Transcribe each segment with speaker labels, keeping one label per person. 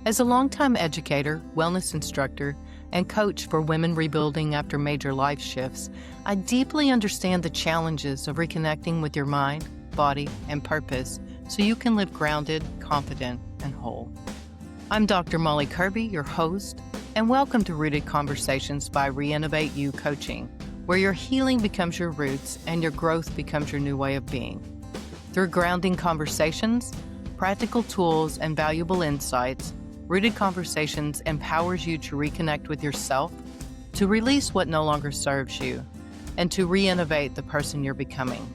Speaker 1: As a longtime educator, wellness instructor, and coach for women rebuilding after major life shifts, I deeply understand the challenges of reconnecting with your mind, body, and purpose so you can live grounded, confident, and whole. I'm Dr. Molly Kirby, your host, and welcome to Rooted Conversations by Reinnovate You Coaching, where your healing becomes your roots and your growth becomes your new way of being. Through grounding conversations, practical tools, and valuable insights, Rooted Conversations empowers you to reconnect with yourself, to release what no longer serves you, and to reinnovate the person you're becoming.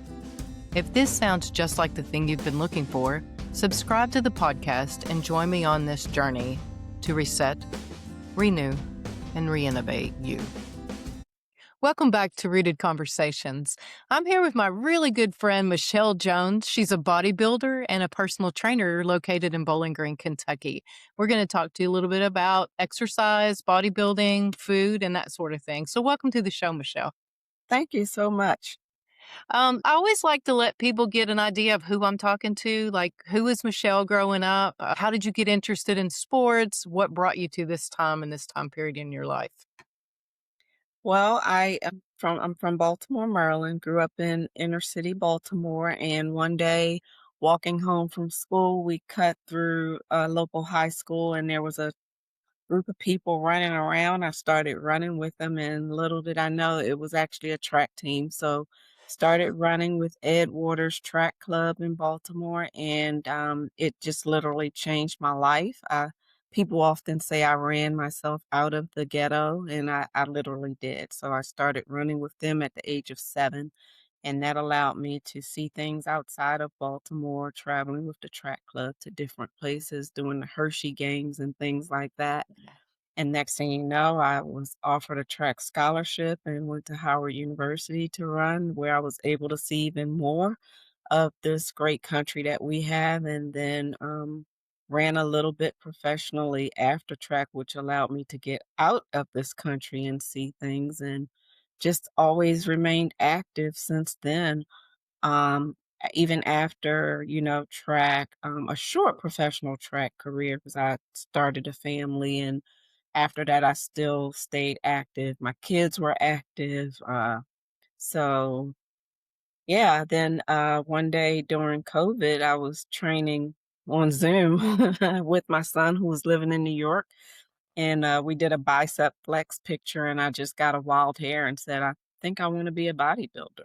Speaker 1: If this sounds just like the thing you've been looking for, subscribe to the podcast and join me on this journey to reset, renew, and reinnovate you. Welcome back to Rooted Conversations. I'm here with my really good friend, Michelle Jones. She's a bodybuilder and a personal trainer located in Bowling Green, Kentucky. We're going to talk to you a little bit about exercise, bodybuilding, food, and that sort of thing. So welcome to the show, Michelle.
Speaker 2: Thank you so much.
Speaker 1: I always like to let people get an idea of who I'm talking to, like who is Michelle growing up? How did you get interested in sports? What brought you to this time and this time period in your life?
Speaker 2: Well, I'm from Baltimore, Maryland, grew up in inner city Baltimore, and one day walking home from school, we cut through a local high school and there was a group of people running around. I started running with them, and little did I know it was actually a track team. So started running with Ed Waters Track Club in Baltimore, and it just literally changed my life. People often say I ran myself out of the ghetto, and I literally did. So I started running with them at the age of 7, and that allowed me to see things outside of Baltimore, traveling with the track club to different places, doing the Hershey games and things like that. And next thing you know, I was offered a track scholarship and went to Howard University to run, where I was able to see even more of this great country that we have. And then ran a little bit professionally after track, which allowed me to get out of this country and see things, and just always remained active since then. Even after, track, a short professional track career, because I started a family, and after that, I still stayed active. My kids were active. So yeah, then one day during COVID, I was training on Zoom with my son who was living in New York. And we did a bicep flex picture, and I just got a wild hair and said, I think I want to be a bodybuilder.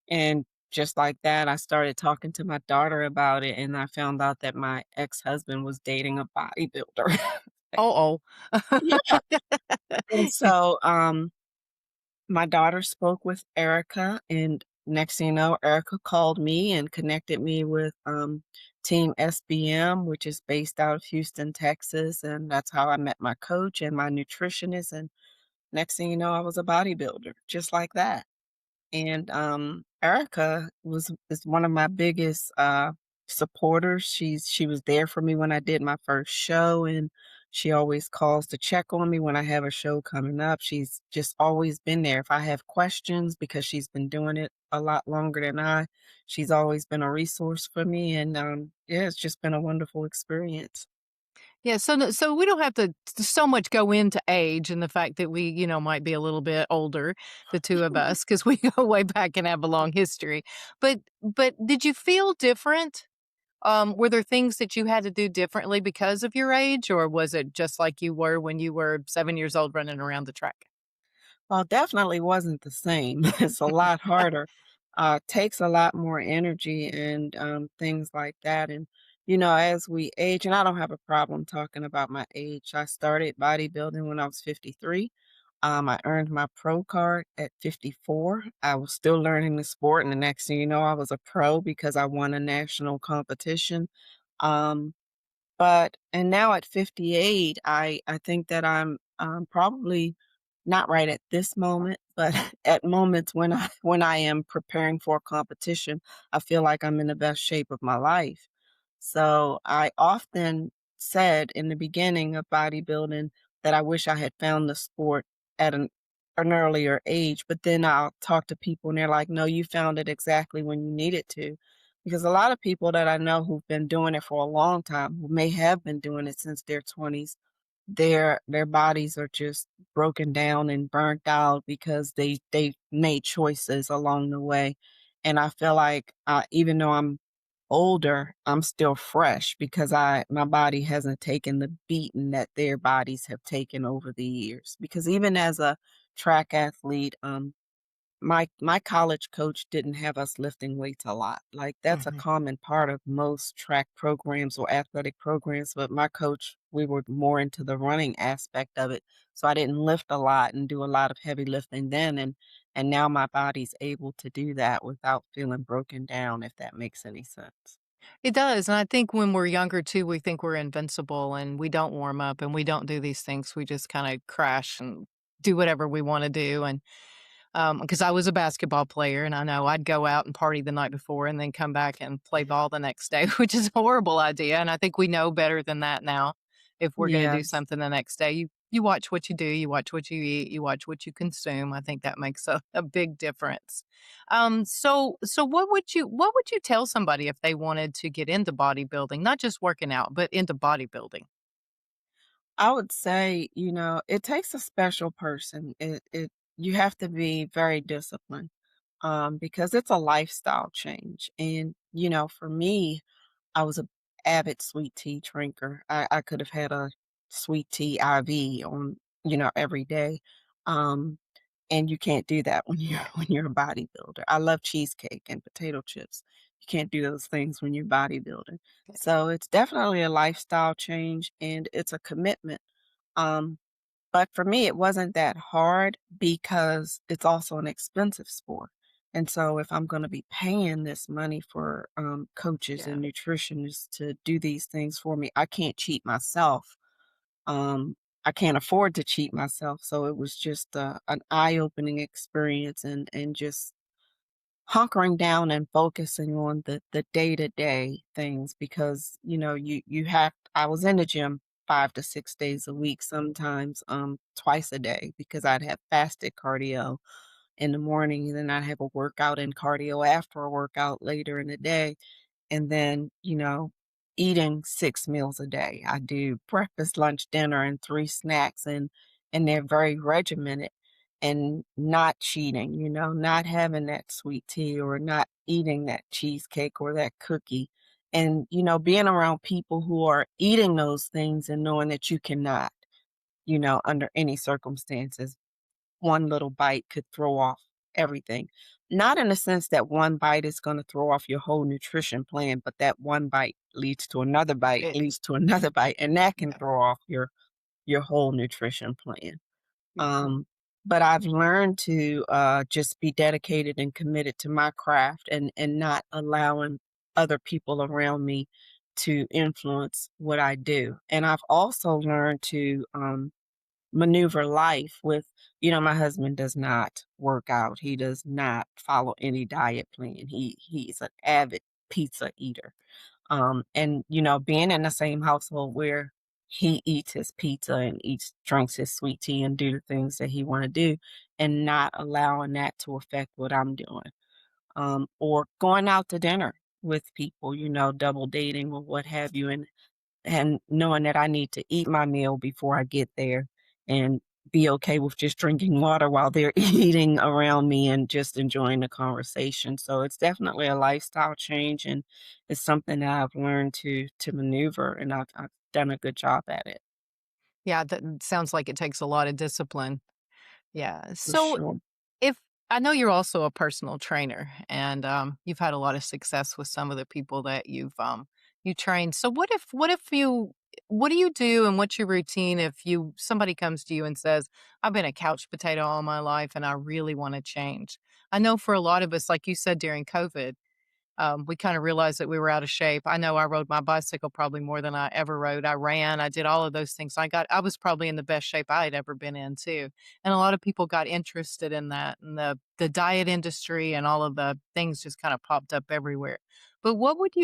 Speaker 2: And just like that, I started talking to my daughter about it, and I found out that my ex-husband was dating a bodybuilder.
Speaker 1: Oh,
Speaker 2: Yeah. And so, my daughter spoke with Erica, and next thing you know, Erica called me and connected me with, Team SBM, which is based out of Houston, Texas, and that's how I met my coach and my nutritionist, and next thing you know, I was a bodybuilder, just like that. And, Erica is one of my biggest, supporters. She was there for me when I did my first show, and she always calls to check on me when I have a show coming up. She's just always been there. If I have questions, because she's been doing it a lot longer than she's always been a resource for me, and, yeah, it's just been a wonderful experience.
Speaker 1: yeah, so we don't have to so much go into age and the fact that we, might be a little bit older, the two of us, because we go way back and have a long history. But did you feel different? Were there things that you had to do differently because of your age, or was it just like you were when you were 7 years old running around the track?
Speaker 2: Well, definitely wasn't the same. It's a lot harder. Takes a lot more energy and things like that. And as we age, and I don't have a problem talking about my age. I started bodybuilding when I was 53. I earned my pro card at 54. I was still learning the sport, and the next thing you know, I was a pro because I won a national competition. Um, and now at 58, I think that I'm, probably not right at this moment, but at moments when I am preparing for a competition, I feel like I'm in the best shape of my life. So I often said in the beginning of bodybuilding that I wish I had found the sport at an earlier age, but then I'll talk to people and they're like, "No, you found it exactly when you needed to." because a lot of people that I know who've been doing it for a long time, who may have been doing it since their 20s, their bodies are just broken down and burnt out because they made choices along the way. And I feel like, even though I'm older, I'm still fresh because I my body hasn't taken the beating that their bodies have taken over the years. Because even as a track athlete, my college coach didn't have us lifting weights a lot. Like, that's a
Speaker 3: Mhm.
Speaker 2: common part of most track programs or athletic programs, but my coach, we were more into the running aspect of it, so I didn't lift a lot and do a lot of heavy lifting then, and now my body's able to do that without feeling broken down, if that makes any sense.
Speaker 1: It does, and I think when we're younger too, we think we're invincible and we don't warm up and we don't do these things. We just kinda crash and do whatever we wanna do, and because I was a basketball player, and I know I'd go out and party the night before and then come back and play ball the next day, which is a horrible idea, and I think we know better than that now. If we're gonna do
Speaker 2: Yes.
Speaker 1: something the next day, you watch what you do, you watch what you eat, you watch what you consume. I think that makes a big difference. So what would you tell somebody if they wanted to get into bodybuilding, not just working out, but into bodybuilding?
Speaker 2: I would say, it takes a special person. It You have to be very disciplined, because it's a lifestyle change. And, for me, I was a avid sweet tea drinker. I could have had a sweet tea IV on, every day. Um, and you can't do that when you're when you're a bodybuilder. I love cheesecake and potato chips. You can't do those things when you're bodybuilding. So it's definitely a lifestyle change and it's a commitment. Um, but for me, it wasn't that hard because it's also an expensive sport. And so if I'm going to be paying this money for coaches
Speaker 1: Yeah.
Speaker 2: and nutritionists to do these things for me, I can't cheat myself. I can't afford to cheat myself. So it was just an eye-opening experience and just hunkering down and focusing on the day-to-day things because, you have I was in the gym 5 to 6 days a week, sometimes, twice a day because I'd have fasted cardio in the morning, and then I'd have a workout and cardio after a workout later in the day. And then, eating 6 meals a day. I do breakfast, lunch, dinner, and 3 snacks, and they're very regimented and not cheating, not having that sweet tea or not eating that cheesecake or that cookie. And, being around people who are eating those things and knowing that you cannot, under any circumstances one little bite could throw off everything. Not in the sense that one bite is gonna throw off your whole nutrition plan, but that one bite leads to another bite,
Speaker 1: It
Speaker 2: leads to another bite, and that can
Speaker 1: Yeah.
Speaker 2: throw off your whole nutrition plan.
Speaker 1: Mhm.
Speaker 2: Um, but I've learned to, just be dedicated and committed to my craft and not allowing other people around me to influence what I do. And I've also learned to, maneuver life with my husband does not work out. He does not follow any diet plan. He's an avid pizza eater. And being in the same household where he eats his pizza and drinks his sweet tea and do the things that he want to do and not allowing that to affect what I'm doing. Or going out to dinner with people, double dating or what have you, and knowing that I need to eat my meal before I get there and be okay with just drinking water while they're eating around me and just enjoying the conversation. So it's definitely a lifestyle change and it's something that I've learned to maneuver and I've done a good job at it
Speaker 1: Yeah, that sounds like it takes a lot of discipline. Yeah.
Speaker 2: for
Speaker 1: So
Speaker 2: sure.
Speaker 1: if I know you're also a personal trainer and you've had a lot of success with some of the people that you trained. So what do you do and what's your routine if you somebody comes to you and says, I've been a couch potato all my life and I really want to change? I know for a lot of us, like you said during COVID, we kind of realized that we were out of shape. I know I rode my bicycle probably more than I ever rode. I ran, I did all of those things. I was probably in the best shape I had ever been in too. And a lot of people got interested in that and the diet industry and all of the things just kind of popped up everywhere. But what would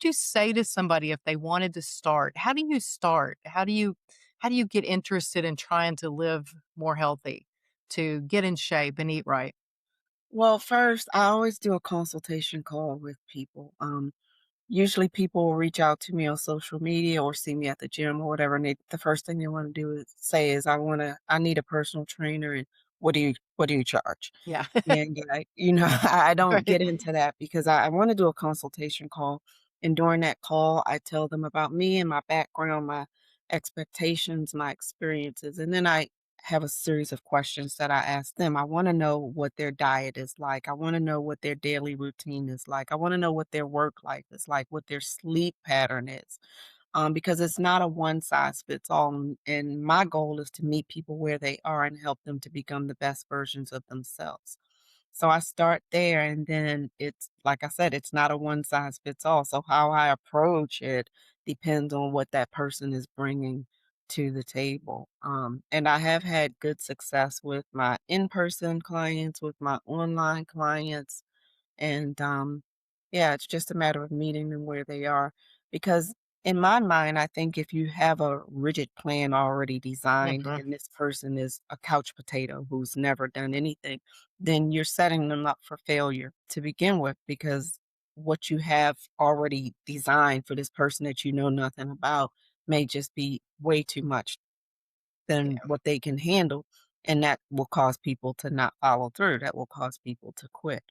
Speaker 1: you say to somebody if they wanted to start? How do you start? How do you get interested in trying to live more healthy, to get in shape and eat right?
Speaker 2: Well, first, I always do a consultation call with people. Usually people will reach out to me on social media or see me at the gym or whatever, and the first thing they want to do is say is, I need a personal trainer, and what do you charge?"
Speaker 1: Yeah.
Speaker 2: And, yeah, I don't
Speaker 1: Right.
Speaker 2: get into that because I wanna do a consultation call, and during that call, I tell them about me and my background, my expectations, my experiences, and then I have a series of questions that I ask them. I wanna know what their diet is like. I wanna know what their daily routine is like. I wanna know what their work life is like, what their sleep pattern is, because it's not a one size fits all. And my goal is to meet people where they are and help them to become the best versions of themselves. So I start there, and then it's like I said, it's not a one size fits all. So how I approach it depends on what that person is bringing to the table. And I have had good success with my in person clients, with my online clients, and, yeah, it's just a matter of meeting them where they are. Because in my mind, I think if you have a rigid plan already designed
Speaker 1: Mhm.
Speaker 2: and this person is a couch potato who's never done anything, then you're setting them up for failure to begin with because what you have already designed for this person that you know nothing about may just be way too much than
Speaker 1: Yeah.
Speaker 2: what they can handle. And that will cause people to not follow through. That will cause people to quit.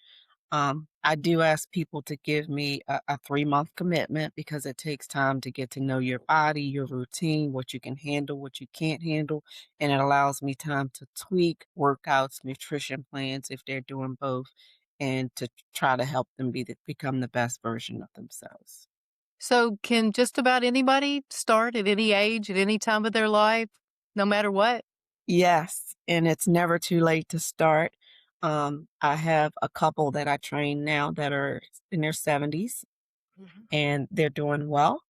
Speaker 2: I do ask people to give me a 3-month commitment because it takes time to get to know your body, your routine, what you can handle, what you can't handle, and it allows me time to tweak workouts, nutrition plans if they're doing both, and to try to help them become the best version of themselves.
Speaker 1: So, can just about anybody start at any age, at any time of their life, no matter what?
Speaker 2: Yes, and it's never too late to start. I have a couple that I train now that are in their 70s
Speaker 1: Mhm.
Speaker 2: and they're doing well.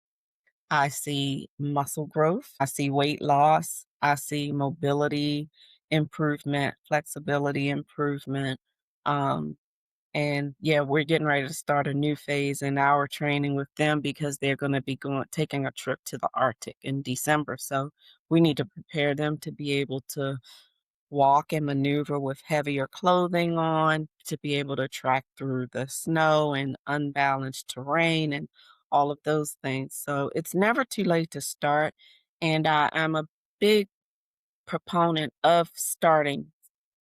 Speaker 2: I see muscle growth, I see weight loss, I see mobility improvement, flexibility improvement. Um, and yeah, we're getting ready to start a new phase in our training with them because they're going to be taking a trip to the Arctic in December. So we need to prepare them to be able to walk and maneuver with heavier clothing on, to be able to track through the snow and unbalanced terrain and all of those things. So it's never too late to start. And I'm a big proponent of starting,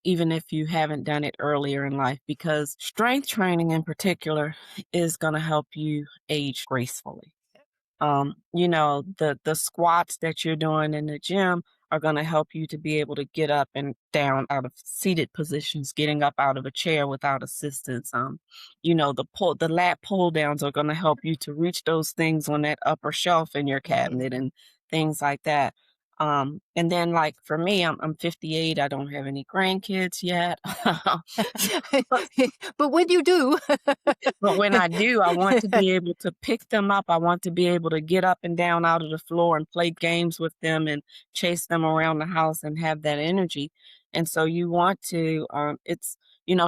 Speaker 2: even if you haven't done it earlier in life, because strength training in particular is going to help you age gracefully. The squats that you're doing in the gym are going to help you to be able to get up and down out of seated positions, getting up out of a chair without assistance. The lat pull downs are going to help you to reach those things on that upper shelf in your
Speaker 1: Mhm.
Speaker 2: cabinet and things like that. And then like for me, I'm 58. I don't have any grandkids yet.
Speaker 1: But when you do
Speaker 2: But when I do, I want to be able to pick them up. I want to be able to get up and down out of the floor and play games with them and chase them around the house and have that energy. And so you want to,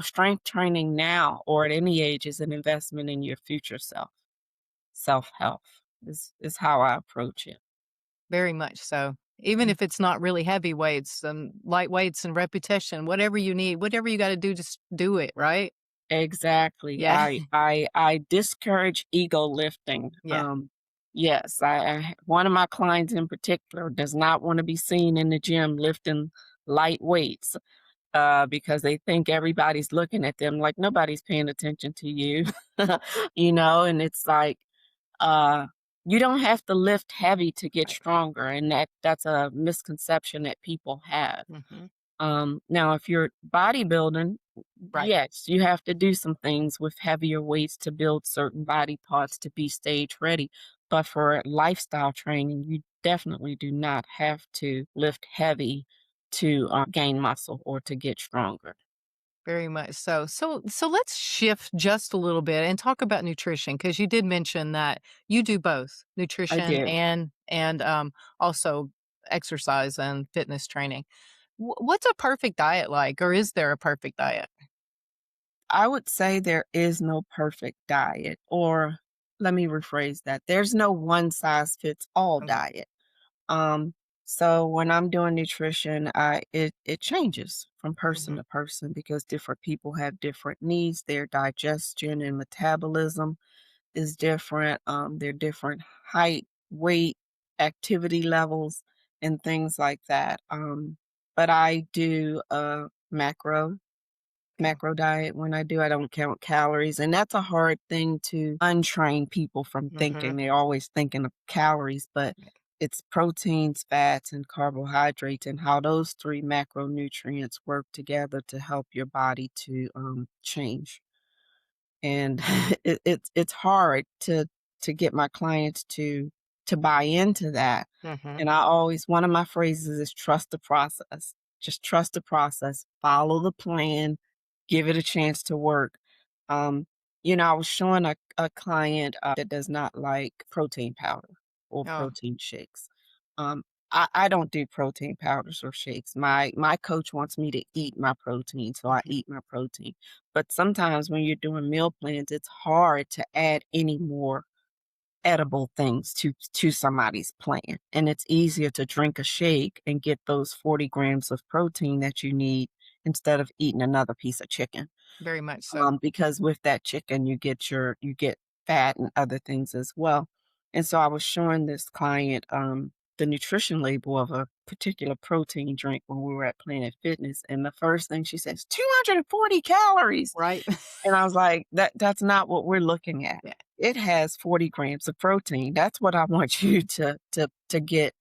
Speaker 2: strength training now or at any age is an investment in your future self. Self health is how I approach it.
Speaker 1: Very much so. Even
Speaker 2: Mm.
Speaker 1: if it's not really heavy weights, light weights and repetition, whatever you need, whatever you gotta do, just do it, right?
Speaker 2: Exactly.
Speaker 1: Yeah.
Speaker 2: I discourage ego lifting.
Speaker 1: Yeah.
Speaker 2: Yes, one of my clients in particular does not want to be seen in the gym lifting light weights because they think everybody's looking at them like nobody's paying attention to you, and it's like uh, you don't have to lift heavy to get
Speaker 1: Right.
Speaker 2: stronger, and that's a misconception that people have.
Speaker 1: Mhm.
Speaker 2: Now, if you're bodybuilding,
Speaker 1: Right.
Speaker 2: yes, you have to do some things with heavier weights to build certain body parts to be stage ready. But for lifestyle training, you definitely do not have to lift heavy to gain muscle or to get stronger.
Speaker 1: Very much so. So let's shift just a little bit and talk about nutrition because you did mention that you do both
Speaker 2: I
Speaker 1: nutrition
Speaker 2: do.
Speaker 1: and also exercise and fitness training. What's a perfect diet like, or is there a perfect diet?
Speaker 2: I would say there is no perfect diet, or let me rephrase that. There's no one size fits all
Speaker 1: Okay.
Speaker 2: diet. Um, So when I'm doing nutrition, it changes from person
Speaker 3: Mhm.
Speaker 2: to person because different people have different needs. Their digestion and metabolism is different. Their different height, weight, activity levels, and things like that. But I do a
Speaker 3: Okay.
Speaker 2: macro diet. When I do, I don't count calories, and that's a hard thing to untrain people from thinking.
Speaker 3: Mhm.
Speaker 2: They're always thinking of calories, but it's proteins, fats, and carbohydrates, and how those three macronutrients work together to help your body to change. And it's hard to get my clients to buy into that.
Speaker 3: Mhm.
Speaker 2: And I always one of my phrases is trust the process. Just trust the process, follow the plan, give it a chance to work. Um, I was showing a client that does not like protein powder or
Speaker 3: Oh,
Speaker 2: protein shakes. Um, I don't do protein powders or shakes. My coach wants me to eat my protein, so I
Speaker 3: mhm.
Speaker 2: eat my protein. But sometimes when you're doing meal plans, it's hard to add any more edible things to somebody's plan. And it's easier to drink a shake and get those 40 grams of protein that you need instead of eating another piece of chicken.
Speaker 3: Very much so.
Speaker 2: Because with that chicken, you get fat and other things as well. And so I was showing this client the nutrition label of a particular protein drink when we were at Planet Fitness, and the first thing she says, 240 calories.
Speaker 3: Right?
Speaker 2: And I was like, that's not what we're looking at.
Speaker 3: Yeah.
Speaker 2: It has 40 grams of protein. That's what I want you to get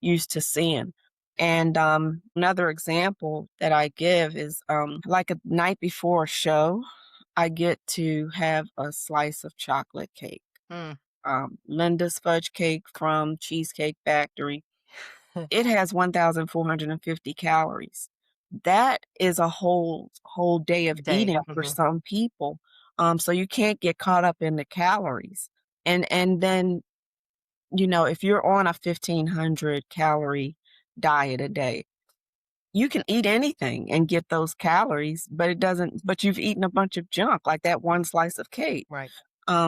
Speaker 2: used to seeing. And another example that I give is like a night before a show, I get to have a slice of chocolate cake.
Speaker 3: Mm.
Speaker 2: Linda's fudge cake from Cheesecake Factory. It has 1,450 calories. That is a whole day of
Speaker 3: Day.
Speaker 2: eating for
Speaker 3: Mhm.
Speaker 2: some people. So you can't get caught up in the calories. And then if you're on a 1,500 calorie diet a day, you can eat anything and get those calories, but it doesn't but you've eaten a bunch of junk like that one slice of cake.
Speaker 3: Right.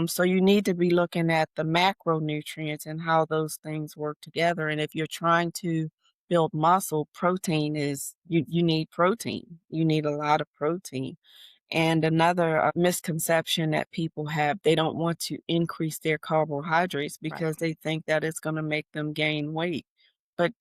Speaker 2: So you need to be looking at the macronutrients and how those things work together. And if you're trying to build muscle, protein is you need protein. You need a lot of protein. And another misconception that people have, they don't want to increase their carbohydrates
Speaker 3: Right.
Speaker 2: because they think that it's going to make them gain weight. But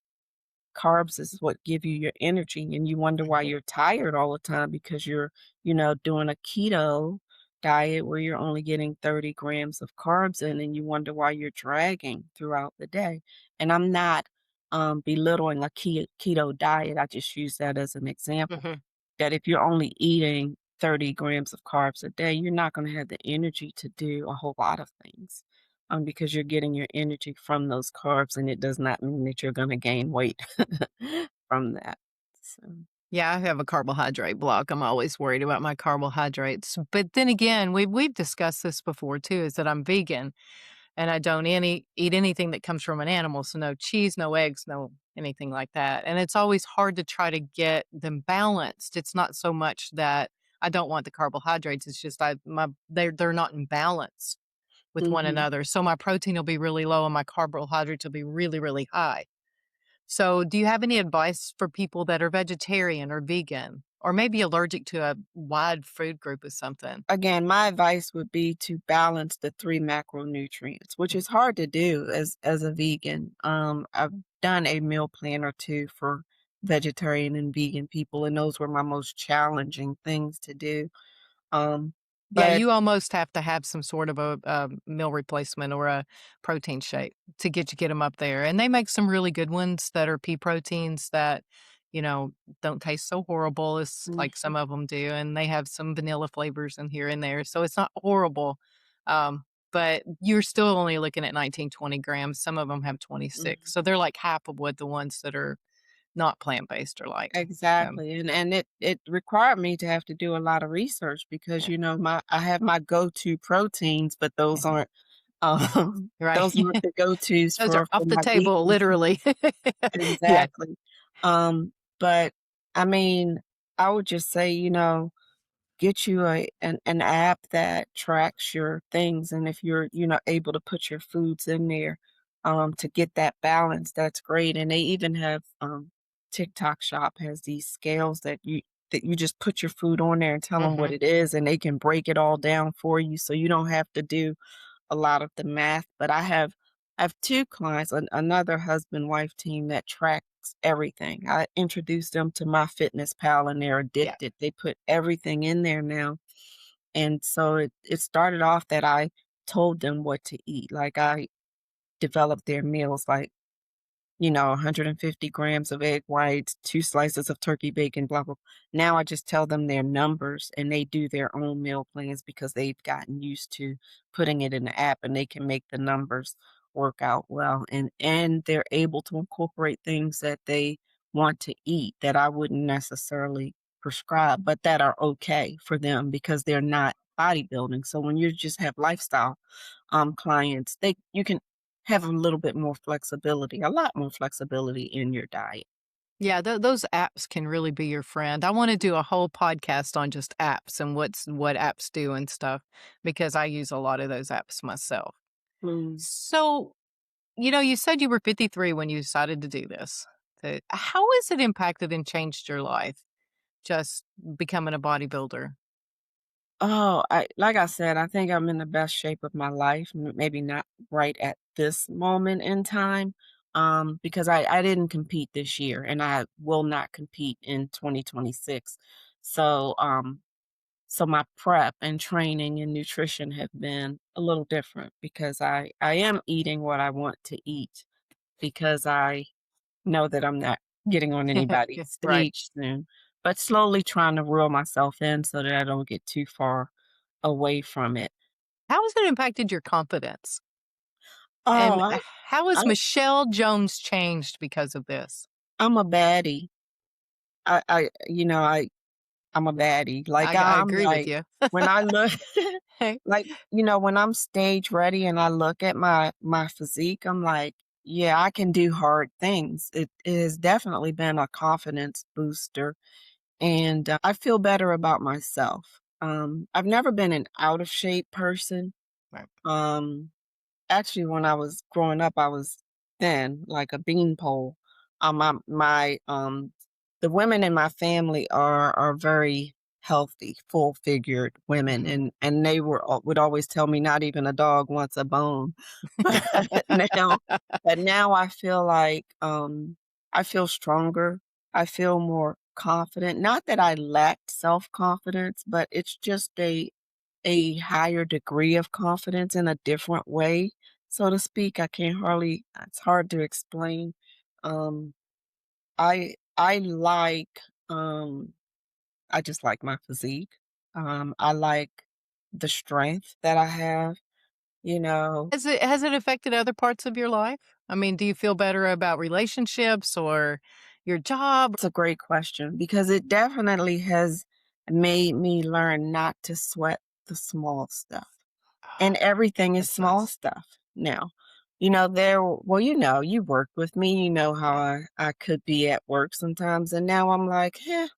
Speaker 2: carbs is what give you your energy, and you wonder why
Speaker 3: Mhm.
Speaker 2: you're tired all the time because you're, doing a keto diet where you're only getting 30 grams of carbs in, and you wonder why you're dragging throughout the day. And I'm not belittling a keto diet. I just use that as an example
Speaker 3: Mhm.
Speaker 2: that if you're only eating 30 grams of carbs a day, you're not going to have the energy to do a whole lot of things because you're getting your energy from those carbs, and it does not mean that you're going to gain weight from that. So,
Speaker 3: Yeah, I have a carbohydrate block. I'm always worried about my carbohydrates. But then again, we've discussed this before too, is that I'm vegan and I don't eat anything that comes from an animal. So no cheese, no eggs, no anything like that. And it's always hard to try to get them balanced. It's not so much that I don't want the carbohydrates. It's just they're not in balance with one
Speaker 2: mhm.
Speaker 3: another. So my protein will be really low and my carbohydrates will be really, really high. So, do you have any advice for people that are vegetarian or vegan or maybe allergic to a wide food group or something?
Speaker 2: Again, my advice would be to balance the three macronutrients, which is hard to do as a vegan. I've done a meal plan or two for vegetarian and vegan people, and those were my most challenging things to do. Um,
Speaker 3: Yeah,
Speaker 2: but
Speaker 3: you almost have to have some sort of a meal replacement or a protein shake to get them up there, and they make some really good ones that are pea proteins that, you know, don't taste so horrible as like
Speaker 2: Mhm,
Speaker 3: some of them do, and they have some vanilla flavors in here and there, so it's not horrible, but you're still only looking at 19, 20 grams. Some of them have 26,
Speaker 2: mhm.
Speaker 3: so they're like half of what the ones that are not plant-based are like.
Speaker 2: Exactly, and it required me to have to do a lot of research because,
Speaker 3: Yeah,
Speaker 2: my I have my go-to proteins, but
Speaker 3: yeah,
Speaker 2: those aren't,
Speaker 3: right.
Speaker 2: those aren't the go-tos
Speaker 3: Those are
Speaker 2: for
Speaker 3: off the
Speaker 2: my
Speaker 3: table,
Speaker 2: vegan
Speaker 3: literally. Yeah.
Speaker 2: exactly. But I mean, I would just say, get you an app that tracks your things, and if you're, able to put your foods in there, to get that balance, that's great. And they even have TikTok Shop has these scales that you just put your food on there and tell them what
Speaker 3: Mhm.
Speaker 2: it is, and they can break it all down for you, so you don't have to do a lot of the math. But I have 2 clients, another husband-wife team that tracks everything. I introduced them to MyFitnessPal, and they're
Speaker 3: Yeah.
Speaker 2: addicted. They put everything in there now, and so it started off that I told them what to eat. Like, I developed their meals, like, 150 grams of egg whites, 2 slices of turkey bacon, blah, blah. Now I just tell them their numbers and they do their own meal plans because they've gotten used to putting it in the app and they can make the numbers work out well. And they're able to incorporate things that they want to eat that I wouldn't necessarily prescribe, but that are okay for them because they're not bodybuilding. So when you just have lifestyle clients, they you can have a little bit more flexibility, a lot more flexibility in your diet.
Speaker 3: Yeah, those apps can really be your friend. I wanna do a whole podcast on just apps and what apps do and stuff because I use a lot of those apps myself.
Speaker 2: Mm.
Speaker 3: So, you said you were 53 when you decided to do this. How has it impacted and changed your life, just becoming a bodybuilder?
Speaker 2: Oh, I like I said, I think I'm in the best shape of my life, maybe not right at this moment in time, because I didn't compete this year and I will not compete in 2026. So, so my prep and training and nutrition have been a little different because I am eating what I want to eat because I know that I'm not getting on anybody's
Speaker 3: Yeah, right.
Speaker 2: stage soon, but slowly trying to reel myself in so that I don't get too far away from it.
Speaker 3: How has it impacted your confidence?
Speaker 2: Oh,
Speaker 3: And how has
Speaker 2: I
Speaker 3: Michelle Jones changed because of this?
Speaker 2: I'm a baddie. I you know, I'm a baddie. Like,
Speaker 3: I
Speaker 2: I'm
Speaker 3: agree with
Speaker 2: like,
Speaker 3: you.
Speaker 2: when I look
Speaker 3: Hey.
Speaker 2: like, when I'm stage ready and I look at my physique, I'm like, "Yeah, I can do hard things." It has definitely been a confidence booster, and, I feel better about myself. I've never been an out of shape person.
Speaker 3: Right.
Speaker 2: Um Actually, when I was growing up, I was thin, like a beanpole. The women in my family are very healthy, full-figured women,
Speaker 3: Mhm.
Speaker 2: and they would always tell me, "Not even a dog wants a bone." But now but now I feel like, I feel stronger. I feel more confident. Not that I lacked self-confidence, but it's just a higher degree of confidence in a different way, so to speak. I can't hardly it's hard to explain. Um, I like, um I just like my physique. I like the strength that I have, you know?
Speaker 3: Has it affected other parts of your life? I mean, do you feel better about relationships or your job?
Speaker 2: It's a great question because it definitely has made me learn not to sweat the small stuff. And everything is
Speaker 3: That's
Speaker 2: small
Speaker 3: nice.
Speaker 2: stuff now. You worked with me, you know how
Speaker 3: Yeah.
Speaker 2: I could be at work sometimes, and now I'm like, "Eh,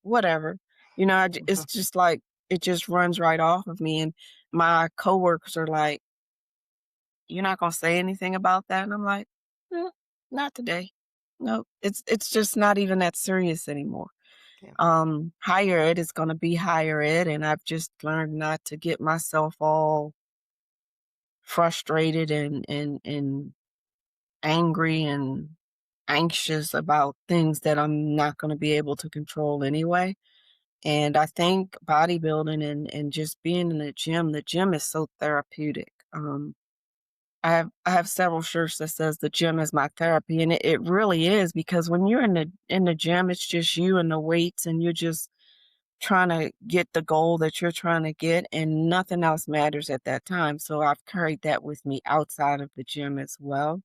Speaker 2: whatever." It's
Speaker 3: Mhm.
Speaker 2: just like it just runs right off of me, and my coworkers are like, "You're not gonna say anything about that?" And I'm like, "Mm, not today. No, it's just not even that serious anymore."
Speaker 3: Yeah.
Speaker 2: Higher ed is gonna be higher ed, and I've just learned not to get myself all frustrated and angry and anxious about things that I'm not going to be able to control anyway. And I think bodybuilding and just being in the gym is so therapeutic. I have several shirts that says the gym is my therapy, and it really is because when you're in the gym, it's just you and the weights, and you're just trying to get the goal that you're trying to get, and nothing else matters at that time. So I've carried that with me outside of the gym as well.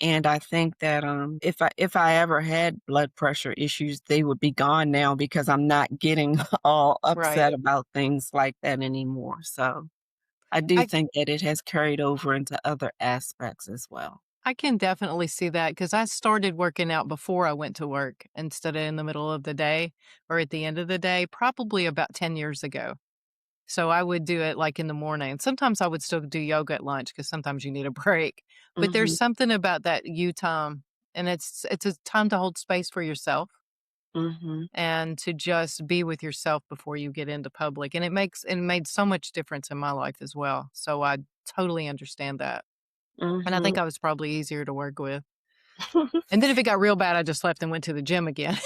Speaker 2: And I think that, if I ever had blood pressure issues, they would be gone now because I'm not getting all
Speaker 3: Right.
Speaker 2: upset about things like that anymore. So I do
Speaker 3: I
Speaker 2: think that it has carried over into other aspects as well.
Speaker 3: I can definitely see that because I started working out before I went to work instead of in the middle of the day or at the end of the day, probably about 10 years ago. So I would do it like in the morning. Sometimes I would still do yoga at lunch because sometimes you need a break. But there's
Speaker 2: Mhm.
Speaker 3: something about that you time, and it's a time to hold space for yourself
Speaker 2: Mhm.
Speaker 3: and to just be with yourself before you get into public. And it made so much difference in my life as well. So I totally understand that. And I think
Speaker 2: Mhm.
Speaker 3: I was probably easier to work with. And then if it got real bad, I just left and went to the gym again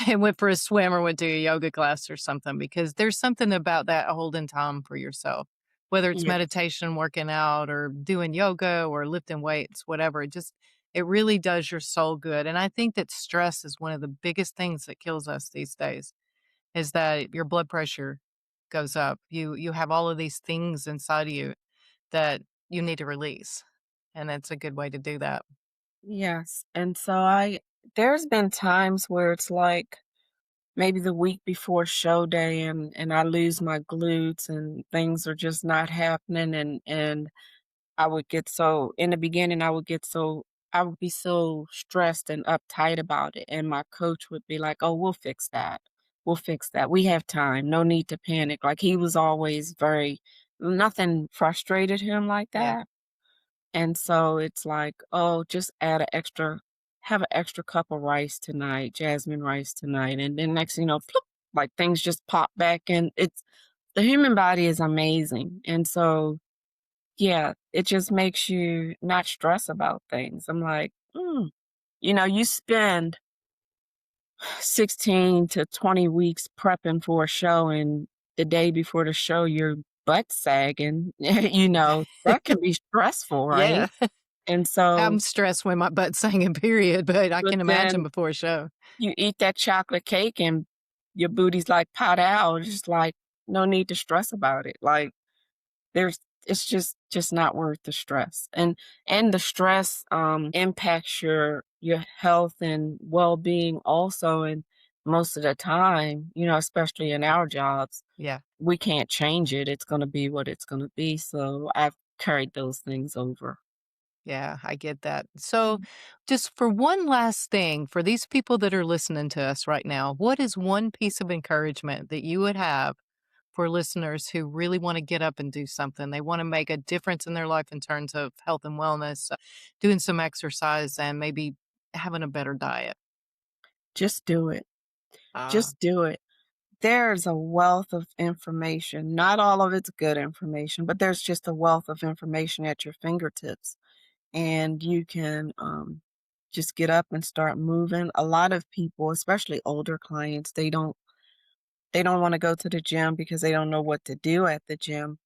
Speaker 3: and went for a swim or went to a yoga class or something because there's something about that holding time for yourself, whether it's
Speaker 2: Yeah.
Speaker 3: meditation, working out, or doing yoga or lifting weights, whatever. It really does your soul good. And I think that stress is one of the biggest things that kills us these days is that your blood pressure goes up. You have all of these things inside of you that you need to release. And it's a good way to do that.
Speaker 2: Yes. And so there's been times where it's like maybe the week before show day and I lose my glutes and things are just not happening and I would get so in the beginning I would be so stressed and uptight about it and my coach would be like, "Oh, we'll fix that. We'll fix that. We have time. No need to panic." Like he was always very nothing frustrated him like
Speaker 3: Yeah.
Speaker 2: that. And so it's like, "Oh, just have an extra cup of rice tonight, jasmine rice tonight." And then next thing you know, floop, like things just pop back and it's the human body is amazing. And so, yeah, it just makes you not stress about things. I'm like, you spend 16 to 20 weeks prepping for a show and the day before the show your butt sagging, that can be stressful,
Speaker 3: Yeah.
Speaker 2: right? And so
Speaker 3: I'm stressed when my butt's hanging, period, but I
Speaker 2: but
Speaker 3: can imagine
Speaker 2: then
Speaker 3: before a show.
Speaker 2: you eat that chocolate cake and your booty's like pot out. It's just like, no need to stress about it. Like there's it's just not worth the stress. And the stress impacts your health and well-being also and most of the time, especially in our jobs,
Speaker 3: Yeah.
Speaker 2: we can't change it. It's going to be what it's going to be. So I've carried those things over.
Speaker 3: Yeah, I get that. So, just for one last thing, for these people that are listening to us right now, what is one piece of encouragement that you would have for listeners who really want to get up and do something? They want to make a difference in their life in terms of health and wellness, doing some exercise, and maybe having a better diet.
Speaker 2: Just do it.
Speaker 3: Ah,
Speaker 2: Just do it. There's a wealth of information. Not all of it's good information, but there's just a wealth of information at your fingertips. And you can just get up and start moving. A lot of people, especially older clients, they don't want to go to the gym because they don't know what to do at the gym.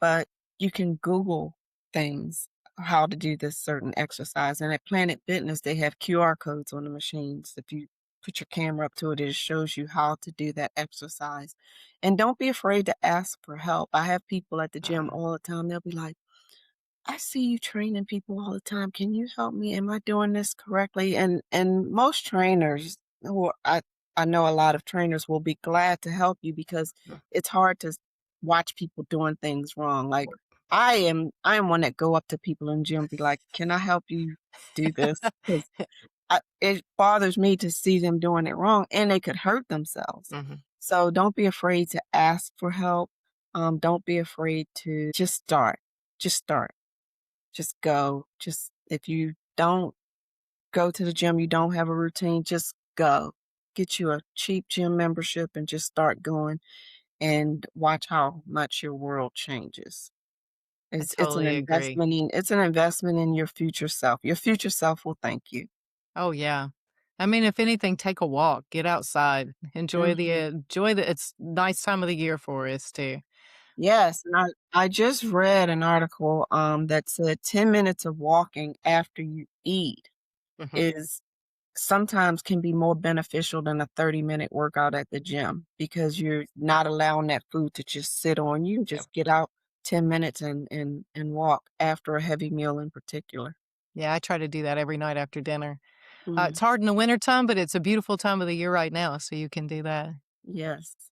Speaker 2: But you can Google things, how to do this certain exercise. And at Planet Fitness, they have QR codes on the machines. If you put your camera up to it, it shows you how to do that exercise. And don't be afraid to ask for help. I have people at the gym
Speaker 3: ah,
Speaker 2: all the time. They'll be like, I see you training people all the time. Can you help me? Am I doing this correctly? And most trainers who I know a lot of trainers will be glad to help you because it's hard to watch people doing things wrong. Like I am one that go up to people in gym and be like, "Can I help you do this?" Because it bothers me to see them doing it wrong and they could hurt themselves.
Speaker 3: mhm.
Speaker 2: So don't be afraid to ask for help. Don't be afraid to just start. Just start. Just go. Just if you don't go to the gym, you don't have a routine, just go. Get you a cheap gym membership and just start going and watch how much your world changes.
Speaker 3: I
Speaker 2: It's an
Speaker 3: totally agree.
Speaker 2: investment in your future self. Your future self will thank you.
Speaker 3: Oh, yeah. I mean, if anything, take a walk, get outside,
Speaker 2: Mhm.
Speaker 3: enjoy it's nice time of the year for us too.
Speaker 2: Yes, and I just read an article that said 10 minutes of walking after you eat
Speaker 3: Mhm.
Speaker 2: is sometimes can be more beneficial than a 30-minute workout at the gym because you're not allowing that food to just sit on you.
Speaker 3: Yep.
Speaker 2: Just get out 10 minutes and walk after a heavy meal in particular.
Speaker 3: Yeah, I try to do that every night after dinner. It's
Speaker 2: Mm,
Speaker 3: hard in the wintertime, but it's a beautiful time of the year right now, so you can do that.
Speaker 2: yes.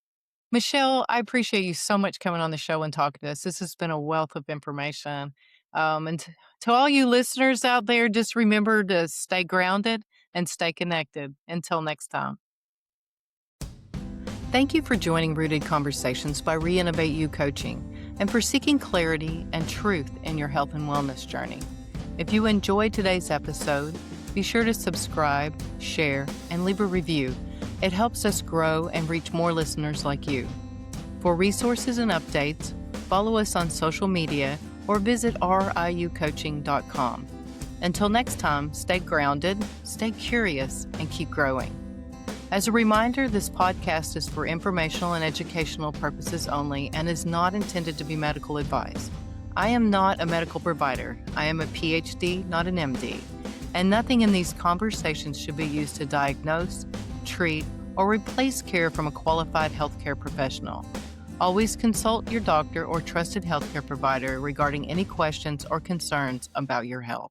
Speaker 3: Michelle, I appreciate you so much coming on the show and talking to us. This has been a wealth of information. To all you listeners out there, just remember to stay grounded and stay connected. Until next time.
Speaker 1: Thank you for joining Rooted Conversations by Reinnovate You Coaching and for seeking clarity and truth in your health and wellness journey. If you enjoyed today's episode, be sure to subscribe, share, and leave a review. It helps us grow and reach more listeners like you. For resources and updates, follow us on social media or visit riucoaching.com. Until next time, stay grounded, stay curious, and keep growing. As a reminder, this podcast is for informational and educational purposes only and is not intended to be medical advice. I am not a medical provider. I am a PhD, not an MD. And nothing in these conversations should be used to diagnose, treat, or replace care from a qualified healthcare professional. Always consult your doctor or trusted healthcare provider regarding any questions or concerns about your health.